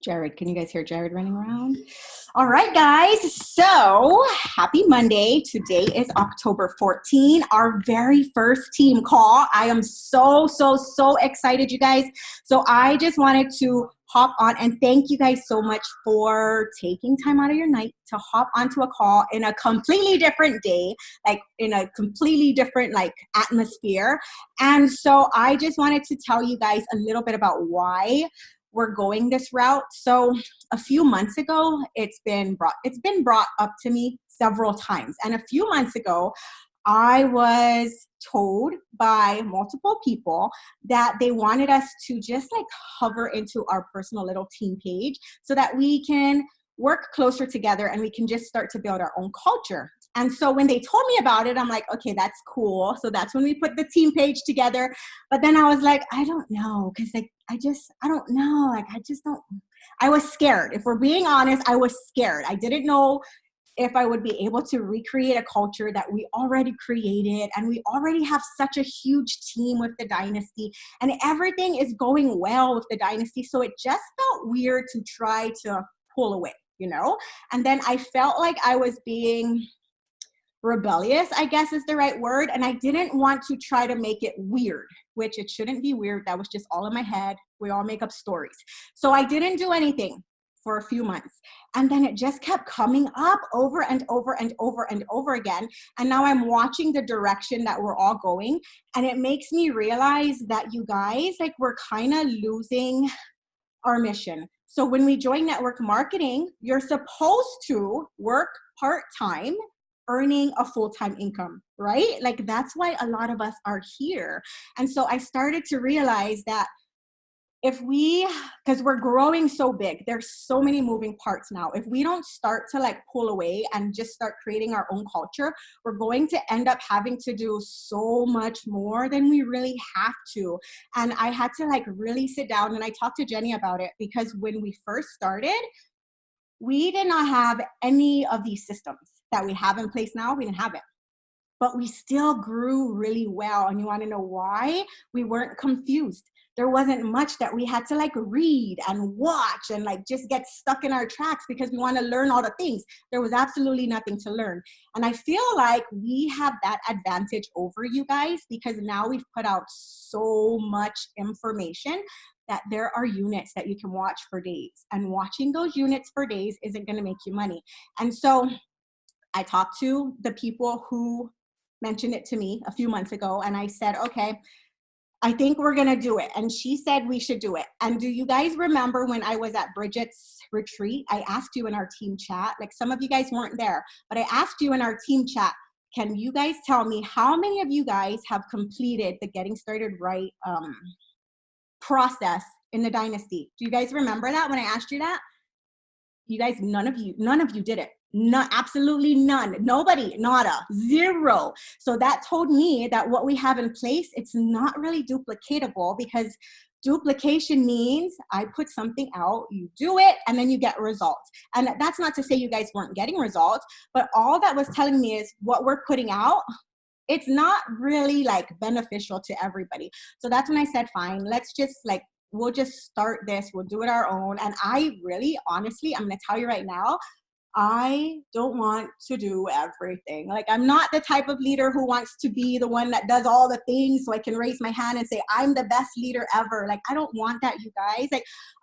Jared, can you guys hear Jared running around? All right, guys. So happy Monday. Today is October 14, our very first team call. I am so excited, you guys. So I just wanted to hop on and thank you guys so much for taking time out of your night to hop onto a call in a completely different day, like in a completely different atmosphere. And so I just wanted to tell you guys a little bit about why we're going this route. So a few months ago, it's been brought up to me several times. And a few months ago, I was told by multiple people that they wanted us to just hover into our personal little team page so that we can work closer together and we can just start to build our own culture. And so when they told me about it, I'm like, okay, that's cool. So that's when we put the team page together. But then I was like, I don't know. Cause I don't know. I was scared. If we're being honest, I was scared. I didn't know if I would be able to recreate a culture that we already created. And we already have such a huge team with the Dynasty and everything is going well with the Dynasty. So it just felt weird to try to pull away, And then I felt like I was being rebellious, I guess is the right word. And I didn't want to try to make it weird, which it shouldn't be weird. That was just all in my head. We all make up stories. So I didn't do anything for a few months. And then it just kept coming up over and over and over and over again. And now I'm watching the direction that we're all going. And it makes me realize that you guys, we're kind of losing our mission. So when we join network marketing, you're supposed to work part-time, earning a full-time income, right? That's why a lot of us are here. And so I started to realize that because we're growing so big, there's so many moving parts now. If we don't start to pull away and just start creating our own culture, we're going to end up having to do so much more than we really have to. And I had to really sit down and I talked to Jenny about it because when we first started, we did not have any of these systems that we have in place now. We didn't have it. But we still grew really well. And you want to know why? We weren't confused. There wasn't much that we had to read and watch and just get stuck in our tracks because we want to learn all the things. There was absolutely nothing to learn. And I feel like we have that advantage over you guys because now we've put out so much information that there are units that you can watch for days. And watching those units for days isn't going to make you money. And so I talked to the people who mentioned it to me a few months ago. And I said, okay, I think we're going to do it. And she said we should do it. And do you guys remember when I was at Bridget's retreat, I asked you in our team chat, some of you guys weren't there, but I asked you in our team chat, can you guys tell me how many of you guys have completed the Getting Started Right process in the Dynasty? Do you guys remember that when I asked you that? You guys, none of you did it. No, absolutely none. Nobody, nada, zero. So that told me that what we have in place, it's not really duplicatable because duplication means I put something out, you do it, and then you get results. And that's not to say you guys weren't getting results, but all that was telling me is what we're putting out, it's not really beneficial to everybody. So that's when I said, fine, let's just we'll just start this. We'll do it our own. And I really, honestly, I'm going to tell you right now, I don't want to do everything. I'm not the type of leader who wants to be the one that does all the things so I can raise my hand and say, I'm the best leader ever. I don't want that, you guys.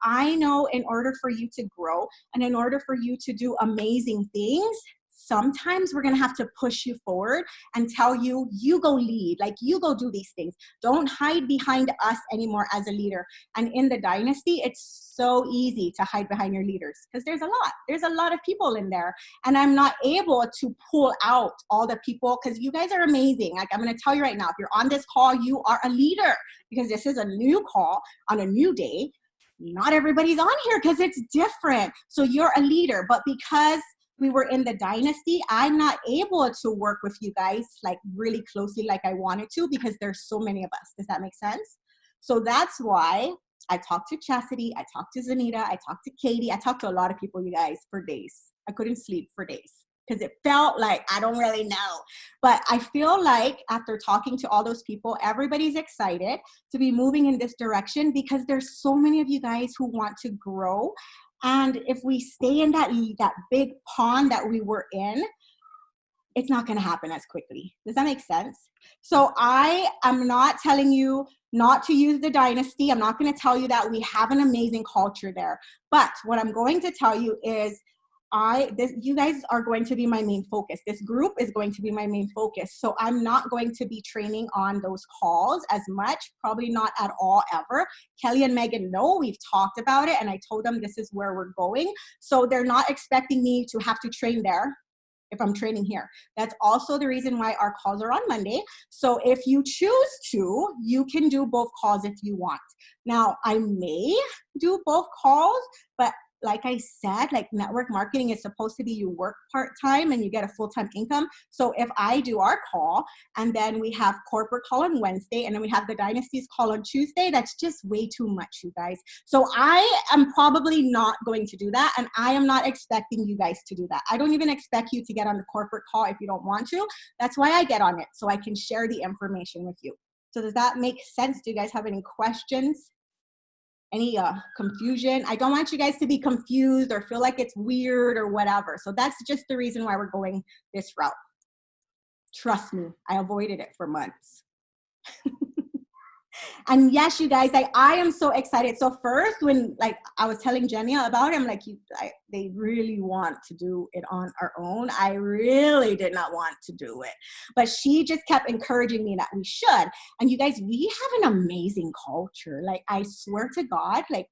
I know in order for you to grow and in order for you to do amazing things, sometimes we're going to have to push you forward and tell you, you go lead, you go do these things. Don't hide behind us anymore as a leader. And in the Dynasty, it's so easy to hide behind your leaders because there's a lot of people in there. And I'm not able to pull out all the people because you guys are amazing. I'm going to tell you right now, if you're on this call, you are a leader because this is a new call on a new day. Not everybody's on here because it's different. So you're a leader, but because we were in the Dynasty, I'm not able to work with you guys really closely like I wanted to because there's so many of us. Does that make sense? So that's why I talked to Chastity, I talked to Zanita, I talked to Katie, I talked to a lot of people, you guys, for days. I couldn't sleep for days because it felt like I don't really know. But I feel like after talking to all those people, everybody's excited to be moving in this direction because there's so many of you guys who want to grow And if we stay in that big pond that we were in, it's not going to happen as quickly. Does that make sense? So I am not telling you not to use the dynasty. I'm not going to tell you that we have an amazing culture there. But what I'm going to tell you is you guys are going to be my main focus. This group is going to be my main focus. So I'm not going to be training on those calls as much, probably not at all ever. Kelly and Megan know, we've talked about it, and I told them this is where we're going. So they're not expecting me to have to train there if I'm training here. That's also the reason why our calls are on Monday. So if you choose to, you can do both calls if you want. Now, I may do both calls, but like I said, like network marketing is supposed to be you work part-time and you get a full-time income. So if I do our call and then we have corporate call on Wednesday and then we have the dynasties call on Tuesday, that's just way too much, you guys. So I am probably not going to do that, and I am not expecting you guys to do that. I don't even expect you to get on the corporate call if you don't want to. That's why I get on it, so I can share the information with you. So does that make sense? Do you guys have any questions? Any confusion? I don't want you guys to be confused or feel like it's weird or whatever. So that's just the reason why we're going this route. Trust me, I avoided it for months. And yes, you guys, I am so excited. So first, when I was telling Jenia about it, I'm like, they really want to do it on our own. I really did not want to do it, but she just kept encouraging me that we should. And you guys, we have an amazing culture. Like, I swear to God, like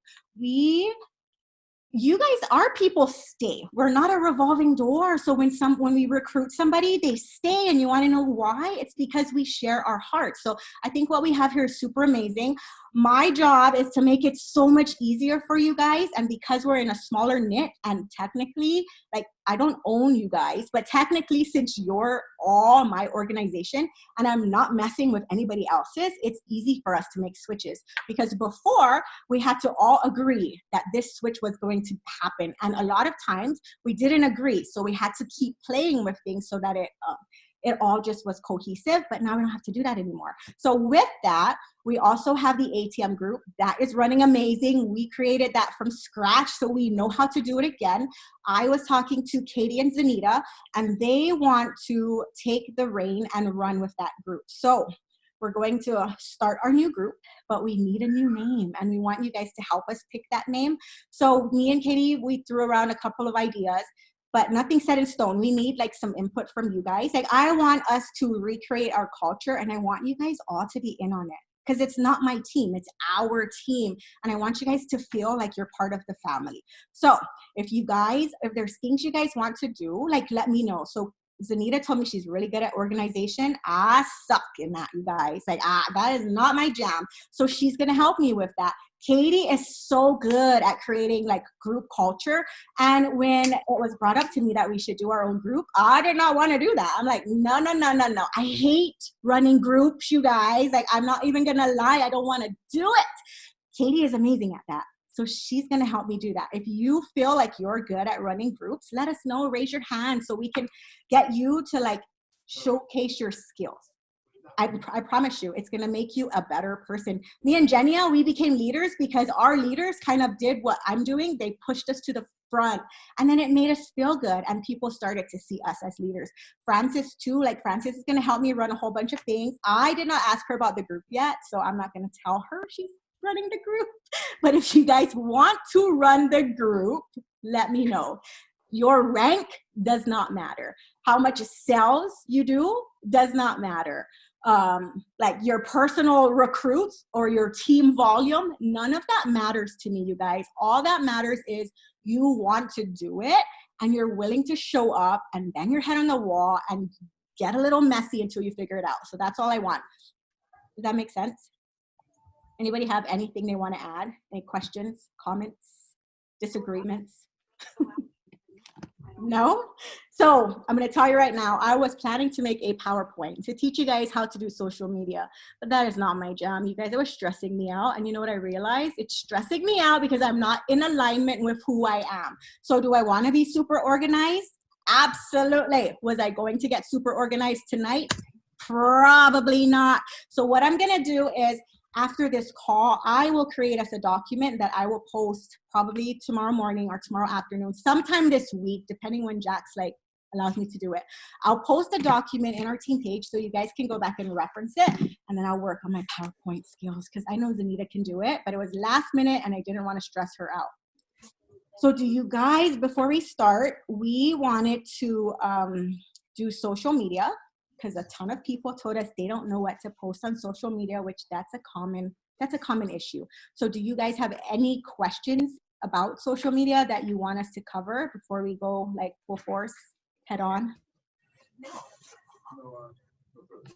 you guys, our people stay. We're not a revolving door. So when we recruit somebody, they stay. And you want to know why? It's because we share our hearts. So I think what we have here is super amazing. My job is to make it so much easier for you guys. And because we're in a smaller knit, and technically, like, I don't own you guys, but technically, since you're all my organization and I'm not messing with anybody else's, it's easy for us to make switches. Because before, we had to all agree that this switch was going to happen. And a lot of times we didn't agree. So we had to keep playing with things so that it all just was cohesive, but now we don't have to do that anymore. So with that, we also have the ATM group that is running amazing. We created that from scratch, so we know how to do it again. I was talking to Katie and Zanita, and they want to take the reign and run with that group. So we're going to start our new group, but we need a new name, and we want you guys to help us pick that name. So me and Katie, we threw around a couple of ideas, but nothing set in stone. We need like some input from you guys. Like, I want us to recreate our culture, and I want you guys all to be in on it, because it's not my team, it's our team. And I want you guys to feel like you're part of the family. So if there's things you guys want to do, like, let me know. So Zanita told me she's really good at organization. I suck in that, you guys. Like, that is not my jam. So she's going to help me with that. Katie is so good at creating like group culture. And when it was brought up to me that we should do our own group, I did not want to do that. I'm like, no. I hate running groups, you guys. Like, I'm not even going to lie. I don't want to do it. Katie is amazing at that. So she's going to help me do that. If you feel like you're good at running groups, let us know, raise your hand so we can get you to like showcase your skills. I promise you, it's going to make you a better person. Me and Jenia, we became leaders because our leaders kind of did what I'm doing. They pushed us to the front, and then it made us feel good, and people started to see us as leaders. Frances too, like, Frances is going to help me run a whole bunch of things. I did not ask her about the group yet, so I'm not going to tell her she's running the group. But if you guys want to run the group, let me know. Your rank does not matter. How much sales you do does not matter. Like your personal recruits or your team volume, none of that matters to me, you guys. All that matters is you want to do it and you're willing to show up and bang your head on the wall and get a little messy until you figure it out. So that's all I want. Does that make sense? Anybody have anything they want to add? Any questions, comments, disagreements? No? So I'm going to tell you right now, I was planning to make a PowerPoint to teach you guys how to do social media, but that is not my jam. You guys, it was stressing me out. And you know what I realized? It's stressing me out because I'm not in alignment with who I am. So do I want to be super organized? Absolutely. Was I going to get super organized tonight? Probably not. So what I'm going to do is after this call, I will create us a document that I will post probably tomorrow morning or tomorrow afternoon, sometime this week, depending when Jack's like allows me to do it. I'll post a document in our team page so you guys can go back and reference it, and then I'll work on my PowerPoint skills because I know Zanita can do it, but it was last minute and I didn't want to stress her out. So do you guys, before we start, we wanted to do social media because a ton of people told us they don't know what to post on social media, which that's a common issue. So do you guys have any questions about social media that you want us to cover before we go like full force head on?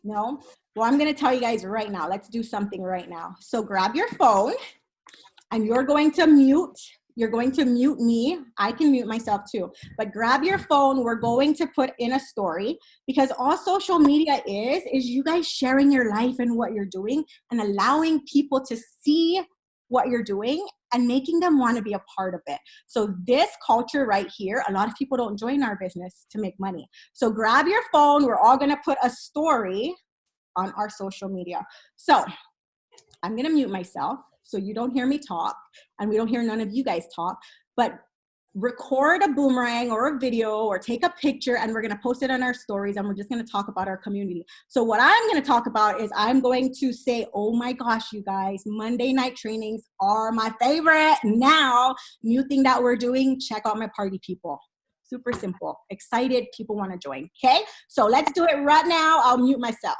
No? Well, I'm going to tell you guys right now. Let's do something right now. So grab your phone and you're going to mute. You're going to mute me. I can mute myself too. But grab your phone. We're going to put in a story because all social media is you guys sharing your life and what you're doing and allowing people to see what you're doing and making them want to be a part of it. So this culture right here, a lot of people don't join our business to make money. So grab your phone. We're all going to put a story on our social media. So I'm going to mute myself so you don't hear me talk and we don't hear none of you guys talk, but record a boomerang or a video or take a picture and we're going to post it on our stories and we're just going to talk about our community. So what I'm going to talk about is I'm going to say, oh my gosh, you guys, Monday night trainings are my favorite. Now, new thing that we're doing, check out my party people. Super simple. Excited. People want to join. Okay. So let's do it right now. I'll mute myself.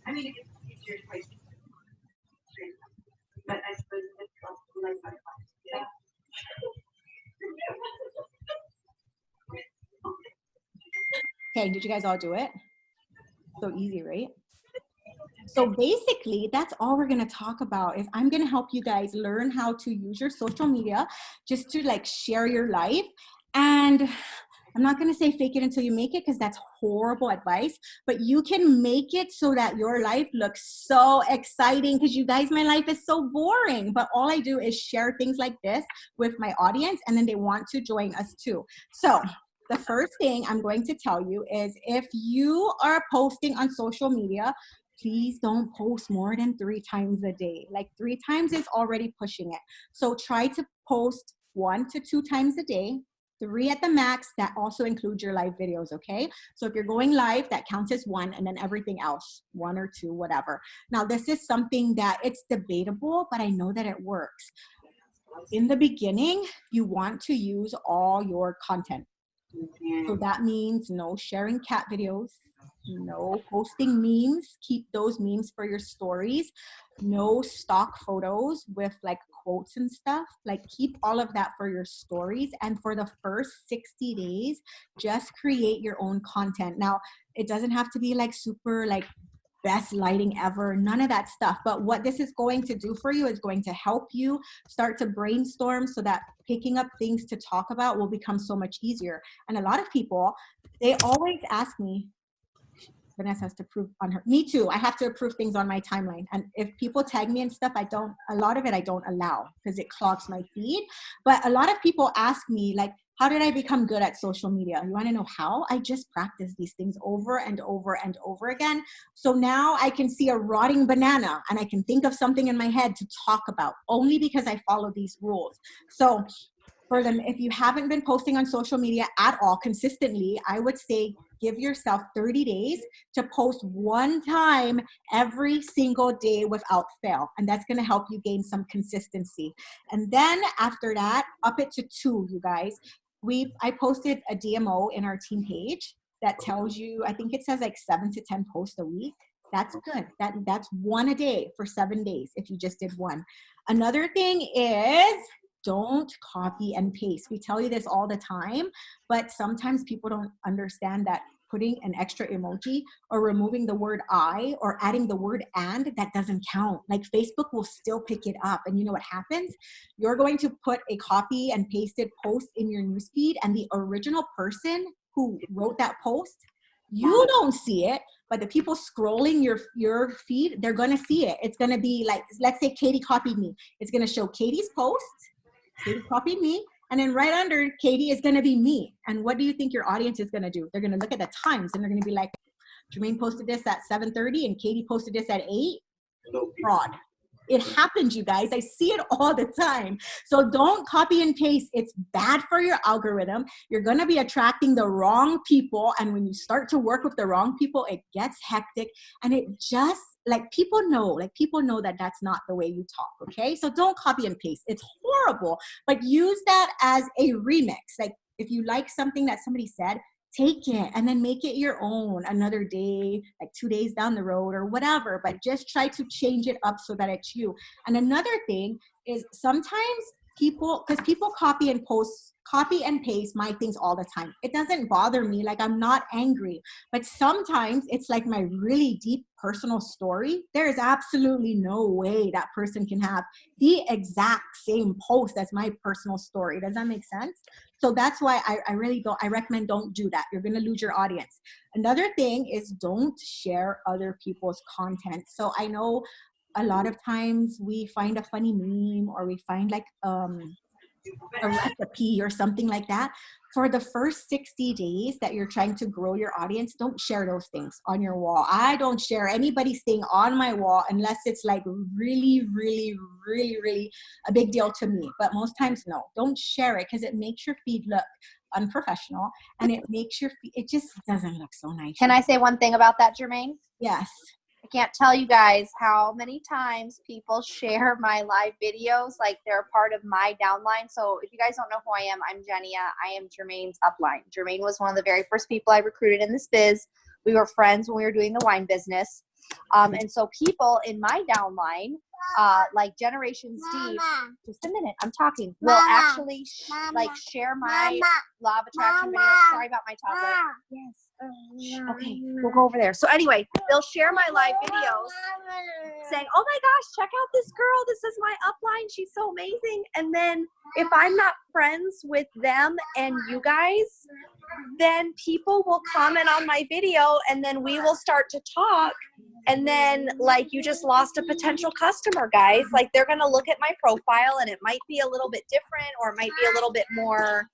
I mean, it's easier to place, but I suppose it's also like that. Yeah. Okay, did you guys all do it? So easy, right? So basically, that's all we're going to talk about is I'm going to help you guys learn how to use your social media just to like share your life. And I'm not going to say fake it until you make it because that's horrible advice, but you can make it so that your life looks so exciting because you guys, my life is so boring, but all I do is share things like this with my audience and then they want to join us too. So the first thing I'm going to tell you is if you are posting on social media, please don't post more than 3 times a day. Like 3 times is already pushing it. So try to post 1 to 2 times a day. 3 at the max. That also includes your live videos, okay? So if you're going live, that counts as 1, and then everything else, 1 or 2, whatever. Now, this is something that it's debatable, but I know that it works. In the beginning, you want to use all your content. So that means no sharing cat videos, no posting memes. Keep those memes for your stories. No stock photos with like quotes and stuff. Like keep all of that for your stories. And for the first 60 days, just create your own content. Now, it doesn't have to be like super like best lighting ever, none of that stuff. But what this is going to do for you is going to help you start to brainstorm so that picking up things to talk about will become so much easier. And a lot of people, they always ask me, Vanessa has to prove on her, me too, I have to approve things on my timeline. And if people tag me and stuff, a lot of it I don't allow because it clogs my feed. But a lot of people ask me like, how did I become good at social media? You want to know how? I just practice these things over and over and over again. So now I can see a rotting banana and I can think of something in my head to talk about only because I follow these rules. So for them, if you haven't been posting on social media at all consistently, I would say give yourself 30 days to post 1 time every single day without fail. And that's going to help you gain some consistency. And then after that, up it to 2, you guys. I posted a DMO in our team page that tells you, I think it says like 7 to 10 posts a week. That's good. That's 1 a day for 7 days if you just did 1. Another thing is don't copy and paste. We tell you this all the time, but sometimes people don't understand that putting an extra emoji or removing the word I or adding the word and, that doesn't count. Like Facebook will still pick it up. And you know what happens? You're going to put a copy and pasted post in your newsfeed, and the original person who wrote that post, you don't see it, but the people scrolling your feed, they're going to see it. It's going to be like, let's say Katie copied me. It's going to show Katie's post. Katie copied me. And then right under Katie is going to be me. And what do you think your audience is going to do? They're going to look at the times and they're going to be like, Jermaine posted this at 7:30 and Katie posted this at 8. Fraud. It happens, you guys. I see it all the time. So don't copy and paste. It's bad for your algorithm. You're going to be attracting the wrong people. And when you start to work with the wrong people, it gets hectic. And it just, people know that that's not the way you talk. Okay. So don't copy and paste. It's horrible, but use that as a remix. Like if you like something that somebody said, take it and then make it your own another day, like 2 days down the road or whatever, but just try to change it up so that it's you. And another thing is sometimes people copy and paste my things all the time. It doesn't bother me. Like I'm not angry, but sometimes it's like my really deep personal story. There is absolutely no way that person can have the exact same post as my personal story. Does that make sense? So that's why I recommend don't do that. You're going to lose your audience. Another thing is don't share other people's content. So I know a lot of times we find a funny meme or we find like a recipe or something like that. For the first 60 days that you're trying to grow your audience, don't share those things on your wall. I don't share anybody's thing on my wall unless it's like really, really, really, really a big deal to me. But most times, no, don't share it because it makes your feed look unprofessional and it makes your feed, it just doesn't look so nice. Can I say one thing about that, Jermaine? Yes. I can't tell you guys how many times people share my live videos like they're part of my downline. So if you guys don't know who I am, I'm Jenia. I am Jermaine's upline. Jermaine was one of the very first people I recruited in this biz. We were friends when we were doing the wine business. And so people in my downline, like Generation Steve, just a minute, I'm talking, will actually share my law of attraction videos. Sorry about my toddler. Yes. Okay, we'll go over there. So anyway, they'll share my live videos saying, oh my gosh, check out this girl. This is my upline. She's so amazing. And then if I'm not friends with them and you guys, then people will comment on my video and then we will start to talk. And then like you just lost a potential customer, guys. Like they're going to look at my profile and it might be a little bit different or it might be a little bit more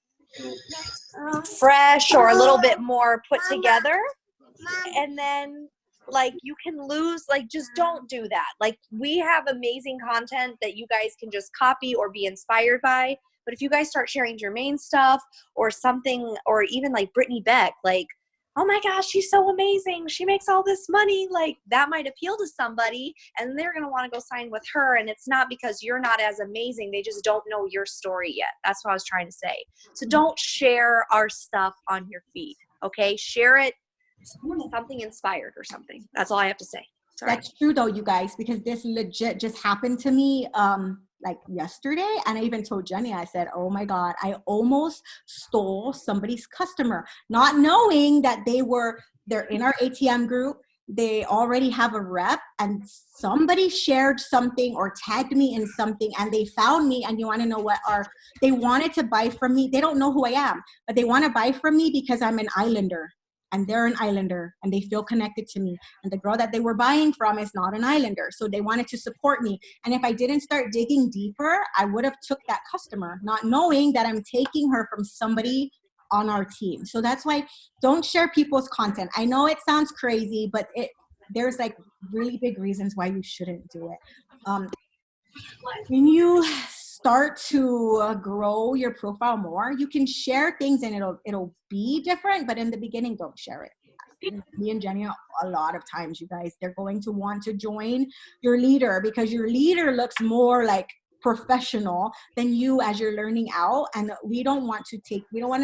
fresh or a little bit more put together. And then like you can lose, like just don't do that. Like we have amazing content that you guys can just copy or be inspired by. But if you guys start sharing Jermaine stuff or something, or even like Brittany Beck, like, oh my gosh, she's so amazing. She makes all this money. Like that might appeal to somebody and they're going to want to go sign with her. And it's not because you're not as amazing. They just don't know your story yet. That's what I was trying to say. So don't share our stuff on your feed. Okay. Share it, something inspired or something. That's all I have to say. Sorry. That's true though, you guys, because this legit just happened to me like yesterday. And I even told Jenny, I said, oh my God, I almost stole somebody's customer, not knowing that they're in our ATM group. They already have a rep and somebody shared something or tagged me in something and they found me. And you want to know what they wanted to buy from me. They don't know who I am, but they want to buy from me because I'm an islander. And they're an islander and they feel connected to me. And the girl that they were buying from is not an islander. So they wanted to support me. And if I didn't start digging deeper, I would have took that customer, not knowing that I'm taking her from somebody on our team. So that's why don't share people's content. I know it sounds crazy, but there's like really big reasons why you shouldn't do it. When you start to grow your profile more, you can share things and it'll be different, but in the beginning, don't share it. Me and Jenny, a lot of times, you guys, they're going to want to join your leader because your leader looks more like professional than you as you're learning out. And we don't want to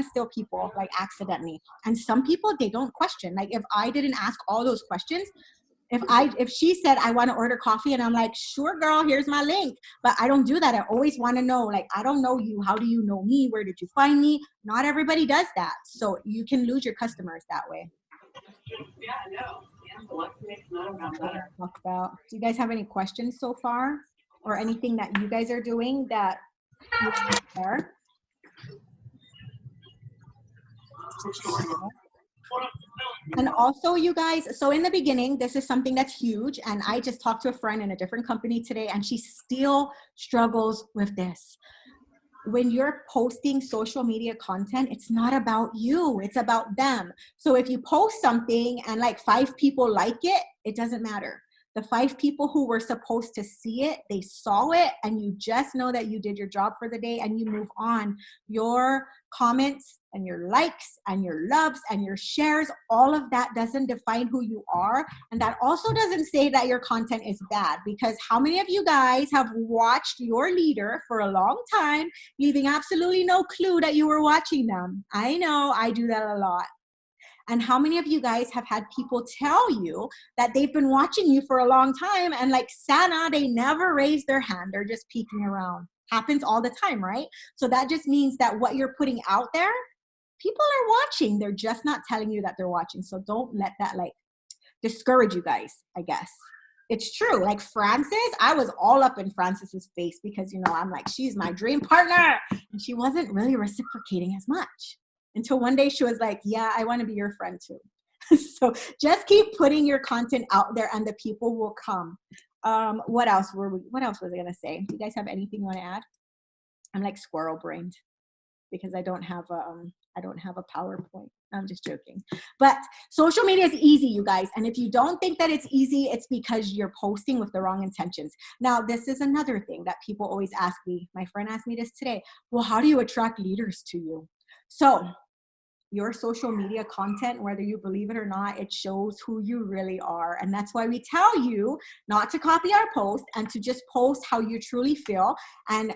steal people like accidentally. And some people, they don't question. Like if I didn't ask all those questions, If she said, I want to order coffee, and I'm like, sure, girl, here's my link. But I don't do that. I always want to know, like, I don't know you. How do you know me? Where did you find me? Not everybody does that. So you can lose your customers that way. Yeah, I know. Yeah, the luck makes not around better. Talk about. Do you guys have any questions so far, or anything that you guys are doing that you want to share? And also, you guys, so in the beginning, this is something that's huge. And I just talked to a friend in a different company today, and she still struggles with this. When you're posting social media content, it's not about you, it's about them. So if you post something and like 5 people like it, it doesn't matter. The 5 people who were supposed to see it, they saw it, and you just know that you did your job for the day and you move on. Your comments and your likes and your loves and your shares, all of that doesn't define who you are. And that also doesn't say that your content is bad, because how many of you guys have watched your leader for a long time, leaving absolutely no clue that you were watching them? I know, I do that a lot. And how many of you guys have had people tell you that they've been watching you for a long time, and like Santa, they never raise their hand, they're just peeking around? Happens all the time, right? So that just means that what you're putting out there, people are watching. They're just not telling you that they're watching. So don't let that like discourage you guys, I guess. It's true. Like Frances, I was all up in Frances's face because, you know, I'm like, she's my dream partner. And she wasn't really reciprocating as much until one day she was like, yeah, I want to be your friend too. So just keep putting your content out there and the people will come. What else was I going to say? Do you guys have anything you want to add? I'm like squirrel brained because I don't have a PowerPoint. I'm just joking. But social media is easy, you guys. And if you don't think that it's easy, it's because you're posting with the wrong intentions. Now, this is another thing that people always ask me. My friend asked me this today. Well, how do you attract leaders to you? So your social media content, whether you believe it or not, it shows who you really are. And that's why we tell you not to copy our post and to just post how you truly feel and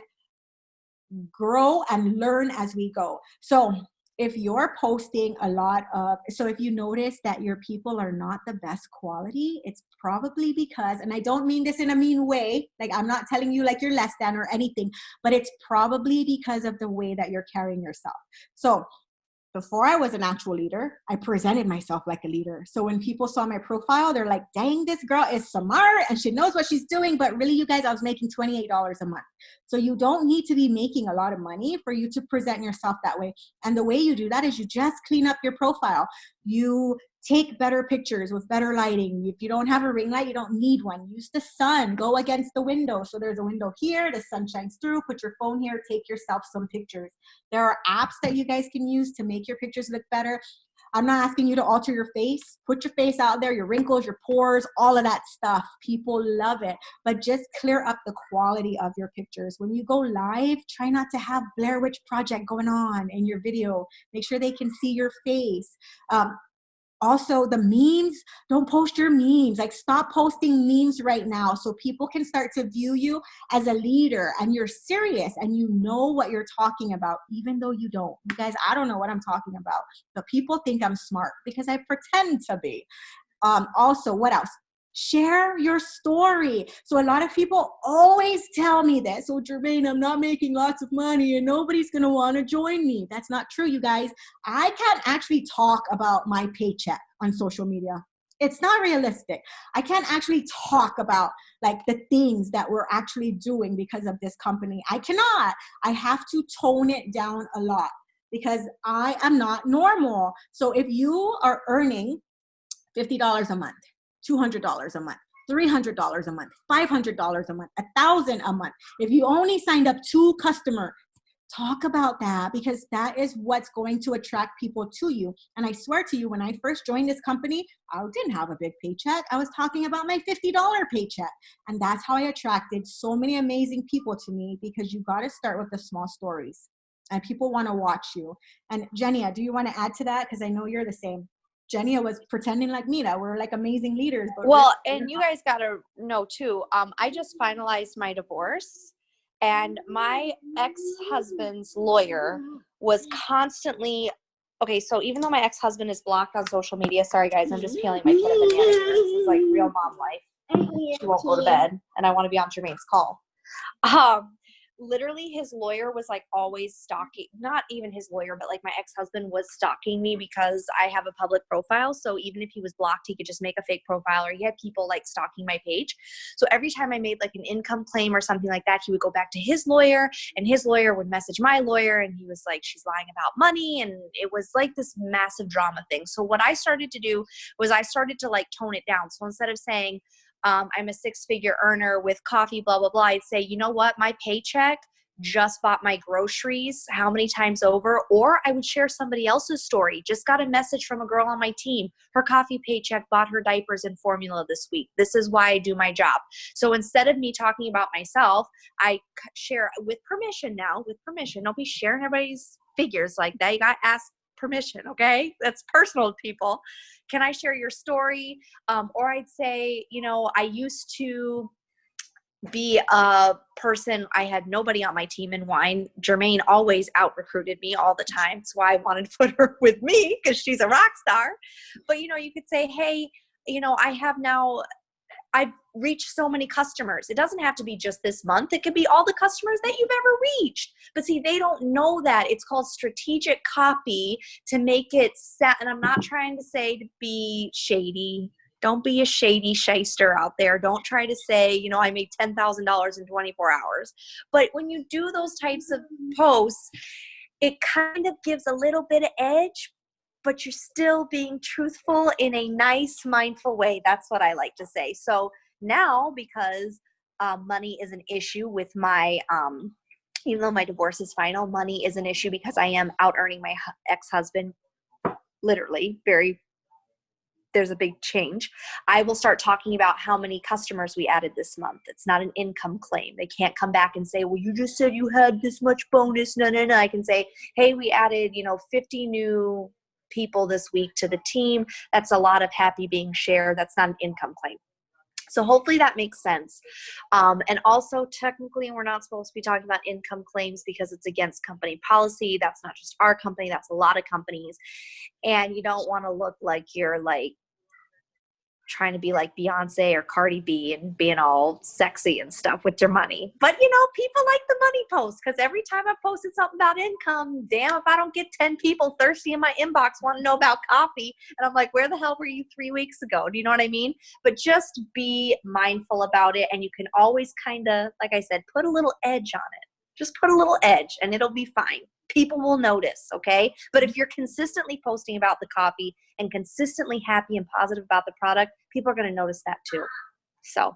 grow and learn as we go. So if you're posting a lot of, so if you notice that your people are not the best quality, it's probably because, and I don't mean this in a mean way, like I'm not telling you like you're less than or anything, but it's probably because of the way that you're carrying yourself. So before I was an actual leader, I presented myself like a leader. So when people saw my profile, they're like, dang, this girl is smart and she knows what she's doing. But really, you guys, I was making $28 a month. So you don't need to be making a lot of money for you to present yourself that way. And the way you do that is you just clean up your profile. You take better pictures with better lighting. If you don't have a ring light, you don't need one. Use the sun. Go against the window. So there's a window here. The sun shines through. Put your phone here. Take yourself some pictures. There are apps that you guys can use to make your pictures look better. I'm not asking you to alter your face. Put your face out there, your wrinkles, your pores, all of that stuff. People love it. But just clear up the quality of your pictures. When you go live, try not to have Blair Witch Project going on in your video. Make sure they can see your face. Also, the memes, don't post your memes. Like, stop posting memes right now so people can start to view you as a leader and you're serious and you know what you're talking about, even though you don't. You guys, I don't know what I'm talking about, but people think I'm smart because I pretend to be. Also, what else? Share your story. So a lot of people always tell me this. So Jermaine, I'm not making lots of money and nobody's going to want to join me. That's not true, you guys. I can't actually talk about my paycheck on social media. It's not realistic. I can't actually talk about like the things that we're actually doing because of this company. I cannot. I have to tone it down a lot because I am not normal. So if you are earning $50 a month, $200 a month, $300 a month, $500 a month, $1,000 a month. If you only signed up 2 customers, talk about that because that is what's going to attract people to you. And I swear to you, when I first joined this company, I didn't have a big paycheck. I was talking about my $50 paycheck. And that's how I attracted so many amazing people to me because you got to start with the small stories and people want to watch you. And Jenia, do you want to add to that? Because I know you're the same. Jenia was pretending like me that we're like amazing leaders. But well, and you guys got to know too, I just finalized my divorce and my ex-husband's lawyer was constantly okay, so even though my ex-husband is blocked on social media, sorry guys, I'm just peeling my kid a banana here. This is like real mom life. She won't go to bed, and I want to be on Jermaine's call. Literally his lawyer was like always stalking, not even his lawyer, but like my ex-husband was stalking me because I have a public profile. So even if he was blocked, he could just make a fake profile, or he had people like stalking my page. So every time I made like an income claim or something like that, he would go back to his lawyer, and his lawyer would message my lawyer, and he was like, she's lying about money. And it was like this massive drama thing. So what I started to do was I started to like tone it down. So instead of saying, I'm a 6-figure earner with coffee, blah, blah, blah, I'd say, you know what, my paycheck just bought my groceries how many times over? Or I would share somebody else's story. Just got a message from a girl on my team. Her coffee paycheck bought her diapers and formula this week. This is why I do my job. So instead of me talking about myself, I share with permission now, with permission. Don't be sharing everybody's figures like that. You got to ask permission, okay? That's personal to people. Can I share your story? Or I'd say, you know, I used to be a person, I had nobody on my team in wine. Jermaine always out recruited me all the time. That's why I wanted to put her with me, because she's a rock star. But, you know, you could say, hey, you know, I've reached so many customers. It doesn't have to be just this month. It could be all the customers that you've ever reached. But see, they don't know that. It's called strategic copy to make it set. And I'm not trying to say to be shady. Don't be a shady shyster out there. Don't try to say, you know, I made $10,000 in 24 hours. But when you do those types of posts, it kind of gives a little bit of edge, but you're still being truthful in a nice, mindful way. That's what I like to say. So now, because money is an issue with my, even though my divorce is final, money is an issue because I am out earning my ex-husband, literally, there's a big change. I will start talking about how many customers we added this month. It's not an income claim. They can't come back and say, well, you just said you had this much bonus. No. I can say, hey, we added, 50 new people this week to the team. That's a lot of happy being shared. That's not an income claim. So hopefully that makes sense. And also technically we're not supposed to be talking about income claims because it's against company policy. That's not just our company. That's a lot of companies. And you don't want to look like you're like trying to be like Beyonce or Cardi B and being all sexy and stuff with your money. But people like the money posts, because every time I posted something about income, damn if I don't get 10 people thirsty in my inbox want to know about coffee. And I'm like, where the hell were you 3 weeks ago? Do you know what I mean? But just be mindful about it. And you can always kind of, like I said, put a little edge on it. Just put a little edge and it'll be fine. People will notice, okay? But if you're consistently posting about the coffee and consistently happy and positive about the product, people are going to notice that too. So,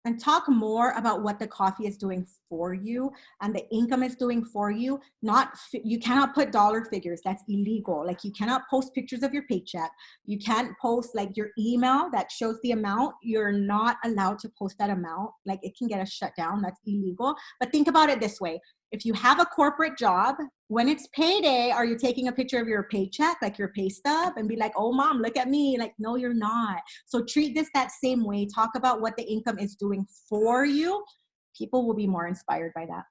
and talk more about what the coffee is doing for you and the income is doing for you. You cannot put dollar figures. That's illegal. Like you cannot post pictures of your paycheck. You can't post like your email that shows the amount. You're not allowed to post that amount. Like it can get us shut down. That's illegal. But think about it this way. If you have a corporate job, when it's payday, are you taking a picture of your paycheck, like your pay stub, and be like, oh, mom, look at me? Like, no, you're not. So treat this that same way. Talk about what the income is doing for you. People will be more inspired by that.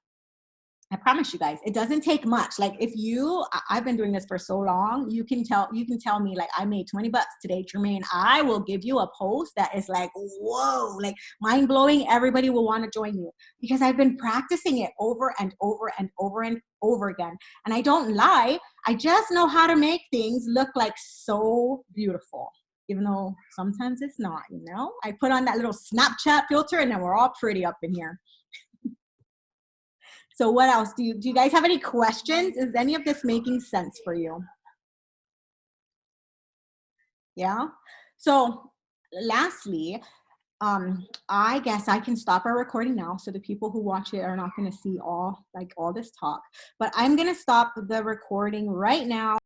I promise you guys, it doesn't take much. Like I've been doing this for so long, you can tell me like I made $20 today, Jermaine. I will give you a post that is like, whoa, like mind blowing. Everybody will want to join you because I've been practicing it over and over and over and over again. And I don't lie. I just know how to make things look like so beautiful, even though sometimes it's not, I put on that little Snapchat filter and then we're all pretty up in here. So what else? Do you guys have any questions? Is any of this making sense for you? Yeah. So lastly, I guess I can stop our recording now. So the people who watch it are not going to see all this talk, but I'm going to stop the recording right now.